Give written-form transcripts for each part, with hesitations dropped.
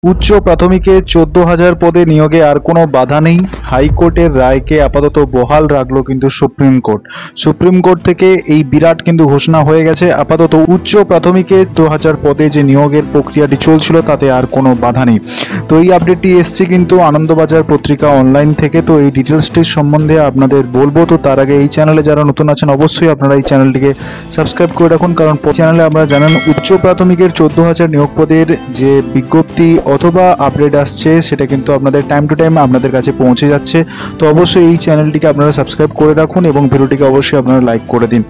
উচ্চ প্রাথমিকে 14,000 পদে নিয়োগে আর কোনো বাধা নেই। হাইকোর্টের রায়কে আপাতত বহাল রাখলো কিন্তু সুপ্রিম কোর্ট। সুপ্রিম কোর্ট থেকে এই বিরাট কিন্তু ঘোষণা হয়ে গেছে, আপাতত উচ্চ প্রাথমিকে 14,000 পদে যে নিয়োগের প্রক্রিয়াটি চলছিল তাতে আর কোনো বাধা নেই। তো এই আপডেটটি এসছে কিন্তু আনন্দবাজার পত্রিকা অনলাইন থেকে। তো এই ডিটেলসটির সম্বন্ধে আপনাদের বলবো। তো তার আগে এই চ্যানেলে যারা নতুন আছেন অবশ্যই আপনারা এই চ্যানেলটিকে সাবস্ক্রাইব করে রাখুন, কারণ চ্যানেলে আমরা জানেন উচ্চ প্রাথমিকের 14,000 নিয়োগ পদের যে বিজ্ঞপ্তি অথবা আপডেট আসছে সেটা কিন্তু আপনাদের টাইম টু টাইম আপনাদের কাছে পৌঁছে যাচ্ছে। তো অবশ্যই এই চ্যানেলটিকে আপনারা সাবস্ক্রাইব করে রাখুন এবং ভিডিওটিকে অবশ্যই আপনারা লাইক করে দিন।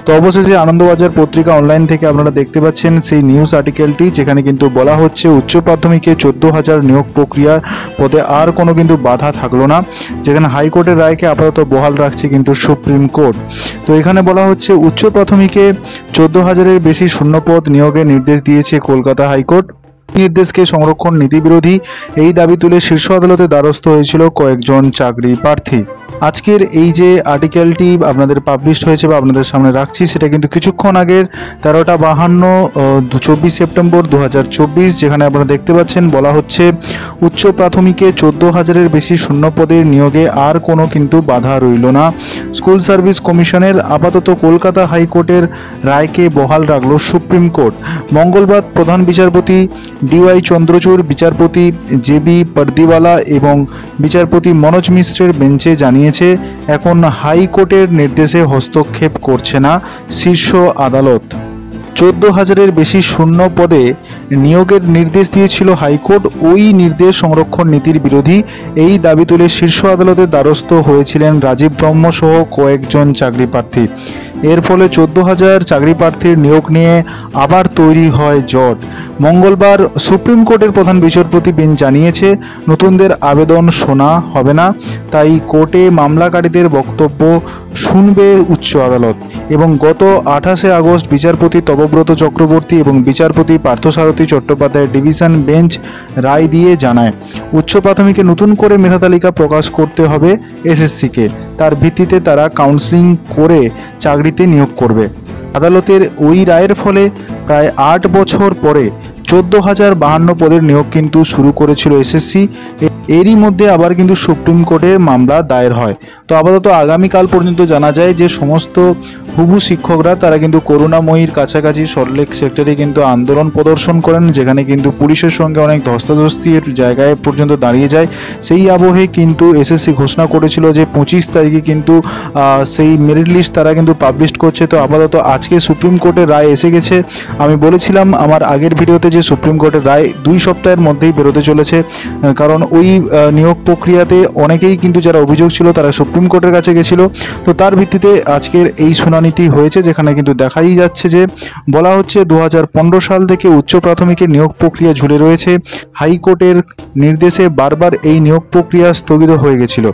তো অবশ্যই যে আনন্দবাজার পত্রিকা অনলাইন থেকে আপনারা দেখতে পাচ্ছেন সেই নিউজ আর্টিকেলটি, যেখানে কিন্তু বলা হচ্ছে উচ্চ প্রাথমিকে 14,000 নিয়োগ প্রক্রিয়া পদে আর কোনো কিন্তু বাধা থাকলো না, যেখানে হাইকোর্টের রায়কে আপাতত বহাল রাখছে কিন্তু সুপ্রিম কোর্ট। তো এখানে বলা হচ্ছে উচ্চ প্রাথমিকে 14,000-এর বেশি শূন্যপদ নিয়োগের নির্দেশ দিয়েছে কলকাতা হাইকোর্ট। নির্দেশকে সংরক্ষণ নীতি বিরোধী এই দাবি তুলে শীর্ষ আদালতে দ্বারস্থ হয়েছিল কয়েকজন চাকরি প্রার্থী। আজকের এই যে আর্টিকেলটি আপনাদের পাবলিশড হয়েছে বা আপনাদের সামনে রাখছি, সেটা কিন্তু কিছুক্ষণ আগের 13টা 52 24 সেপ্টেম্বর 2024, যেখানে আপনারা দেখতে পাচ্ছেন বলা হচ্ছে উচ্চ প্রাথমিকে 14,000-এর বেশি শূন্য পদের নিয়োগে আর কোনো কিন্তু বাধা রইল না। স্কুল সার্ভিস কমিশনের আপাতত কলকাতা হাইকোর্টের রায়কে বহাল রাখল সুপ্রিম কোর্ট। মঙ্গলবার প্রধান বিচারপতি DY চন্দ্রচূড়, বিচারপতি JB পারদিওয়ালা এবং বিচারপতি মনোজ মিশ্রের বেঞ্চে জানিয়েছে এখন হাইকোর্টের নির্দেশে হস্তক্ষেপ করছে না শীর্ষ আদালত। 14,000-এর বেশি শূন্য পদে নিয়োগের নির্দেশ দিয়েছিল হাইকোর্ট, ওই নির্দেশ সংরক্ষণ নীতির বিরোধী এই দাবি তুলে শীর্ষ আদালতের দ্বারস্থ হয়েছিলেন রাজীব ব্রহ্ম সহ কয়েকজন চাকরি প্রার্থী। এর ফলে 14,000 চাকরি প্রার্থীর নিয়োগ নিয়ে আবার তৈরি হয় জট। মঙ্গলবার সুপ্রিম কোর্টের প্রধান বিচারপতি বেঞ্চ জানিয়েছে নতুনদের আবেদন শোনা হবে না, তাই কোর্টে মামলাকারীদের বক্তব্য শুনবে উচ্চ আদালত। এবং গত 28শে আগস্ট বিচারপতি তপব্রত চক্রবর্তী এবং বিচারপতি পার্থসারথী চট্টোপাধ্যায়ের ডিভিশন বেঞ্চ রায় দিয়ে জানায় উচ্চ প্রাথমিকে নতুন করে মেধা তালিকা প্রকাশ করতে হবে SSC-কে, তার ভিত্তিতে তারা কাউন্সেলিং করে চাকরিতে নিয়োগ করবে। আদালতের ওই রায়ের ফলে প্রায় 8 বছর পরে 14,052 পদের নিয়োগ কিন্তু শুরু করেছিল SSC। এরই মধ্যে আবার কিন্তু সুপ্রিম কোর্টে মামলা দায়ের হয়। তো আপাতত আগামীকাল পর্যন্ত জানা যায় যে সমস্ত হুবু শিক্ষকরা তারা কিন্তু করুণাময়ীর কাছাকাছি সল্টলেক সেক্টরে কিন্তু আন্দোলন প্রদর্শন করেন, যেখানে কিন্তু পুলিশের সঙ্গে অনেক ধস্তাধস্তির জায়গায় পর্যন্ত দাঁড়িয়ে যায়। সেই আবহে কিন্তু SSC ঘোষণা করেছিল যে 25 তারিখে কিন্তু সেই মেরিট লিস্ট তারা কিন্তু পাবলিশ করছে। তো আপাতত আজকে সুপ্রিম কোর্টের রায় এসে গেছে। আমি বলেছিলাম আমার আগের ভিডিওতে যে সুপ্রিম কোর্টের রায় 2 সপ্তাহের মধ্যেই বেরোতে চলেছে, কারণ ওই নিয়োগ প্রক্রিয়াতে অনেকেই কিন্তু যারা অভিযোগ ছিল তারা সুপ্রিম কোর্টের কাছে গেছিল। তো তার ভিত্তিতে আজকের এই শুনানিটি হয়েছে, যেখানে কিন্তু দেখাই যাচ্ছে যে বলা হচ্ছে 2015 সাল থেকে উচ্চ প্রাথমিকের নিয়োগ প্রক্রিয়া ঝুলে রয়েছে। হাইকোর্টের নির্দেশে বারবার এই নিয়োগ প্রক্রিয়া স্থগিত হয়ে গেছিল।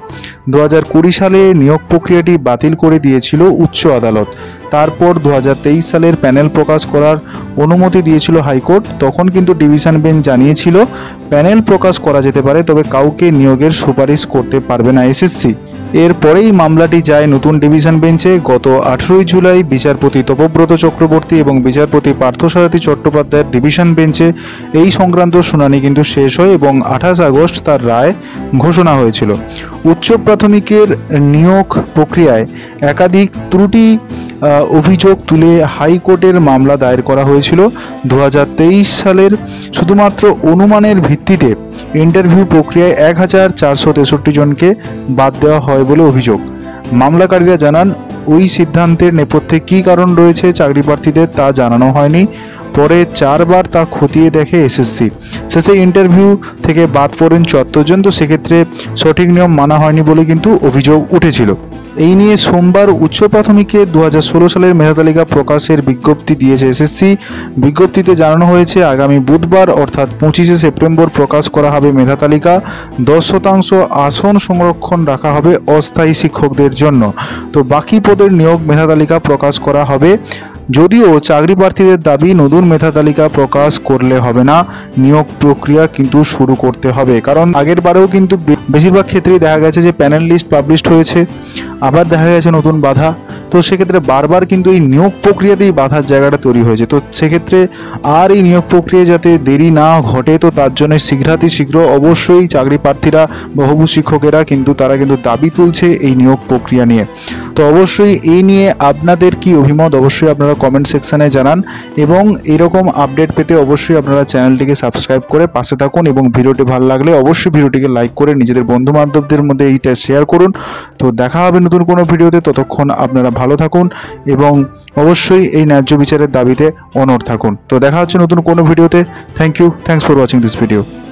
2020 সালে নিয়োগ প্রক্রিয়াটি বাতিল করে দিয়েছিল উচ্চ আদালত। তারপর 2023 সালের প্যানেল প্রকাশ করার অনুমতি দিয়েছিল হাইকোর্ট। তখন কিন্তু ডিভিশন বেঞ্চ জানিয়েছিল প্যানেল প্রকাশ করা যেতে পারে, তবে কাউকে নিয়োগের সুপারিশ করতে পারবে না SSC। এরপরেই মামলাটি যায় নতুন ডিভিশন বেঞ্চে। গত 18 জুলাই বিচারপতি তপব্রত চক্রবর্তী এবং বিচারপতি পার্থসারথী চট্টোপাধ্যায়ের ডিভিশন বেঞ্চে এই সংক্রান্ত শুনানি কিন্তু শেষ হয় এবং 28 আগস্ট তার রায় ঘোষণা হয়েছিল। উচ্চ প্রাথমিকের নিয়োগ প্রক্রিয়ায় একাধিক ত্রুটি অভিযোগ তুলে হাইকোর্টের মামলা দায়ের করা হয়েছিল। 2023 সালের শুধুমাত্র অনুমানের ভিত্তিতে ইন্টারভিউ প্রক্রিয়ায় 1,463 জনকে বাদ দেওয়া হয় বলে অভিযোগ। মামলাকারীরা জানান ওই সিদ্ধান্তের নেপথ্যে কী কারণ রয়েছে চাকরি প্রার্থীদের তা জানানো হয়নি। পরে 4 বার তা খতিয়ে দেখে SSC। শেষে ইন্টারভিউ থেকে বাদ পড়েন 74 জন। তো সেক্ষেত্রে সঠিক নিয়ম মানা হয়নি বলে কিন্তু অভিযোগ উঠেছিল। এই নিয়ে সোমবার উচ্চ প্রাথমিকে 2016 সালের মেধা তালিকা প্রকাশের বিজ্ঞপ্তি দিয়েছে SSC। বিজ্ঞপ্তিতে জানানো হয়েছে আগামী বুধবার অর্থাৎ 25শে সেপ্টেম্বর প্রকাশ করা হবে মেধা তালিকা। 10% আসন সংরক্ষণ রাখা হবে অস্থায়ী শিক্ষকদের জন্য। তো বাকি পদের নিয়োগ মেধা তালিকা প্রকাশ করা হবে। যদিও চাকরি প্রার্থীদের দাবি নতুন মেধা তালিকা প্রকাশ করলে হবে না, নিয়োগ প্রক্রিয়া কিন্তু শুরু করতে হবে। কারণ আগের বারেও কিন্তু বেশিরভাগ ক্ষেত্রেই দেখা গেছে যে প্যানেল লিস্ট পাবলিশড হয়েছে, আবার দেখা গেছে নতুন বাধা। তো সেক্ষেত্রে বারবার কিন্তু এই নিয়োগ প্রক্রিয়াতেই বাধার জায়গাটা তৈরি হয়েছে। তো সেক্ষেত্রে আর এই নিয়োগ প্রক্রিয়া যাতে দেরি না ঘটে, তো তার জন্য শীঘ্র অবশ্যই চাকরি প্রার্থীরা বা হবু শিক্ষকেরা কিন্তু তারা কিন্তু দাবি তুলছে এই নিয়োগ প্রক্রিয়া নিয়ে। তো অবশ্যই এই নিয়ে আপনাদের কি অভিমত অবশ্যই আপনারা কমেন্ট সেকশানে জানান, এবং এরকম আপডেট পেতে অবশ্যই আপনারা চ্যানেলটিকে সাবস্ক্রাইব করে পাশে থাকুন, এবং ভিডিওটি ভালো লাগলে অবশ্যই ভিডিওটিকে লাইক করে নিজেদের বন্ধু বান্ধবদের মধ্যে এইটা শেয়ার করুন। তো দেখা হবে নতুন কোনো ভিডিওতে, ততক্ষণ আপনারা ভালো থাকুন এবং অবশ্যই এই ন্যায্য বিচারের দাবিতে অনড় থাকুন। তো দেখা হচ্ছে নতুন কোনো ভিডিওতে। Thank you, thanks for watching this video.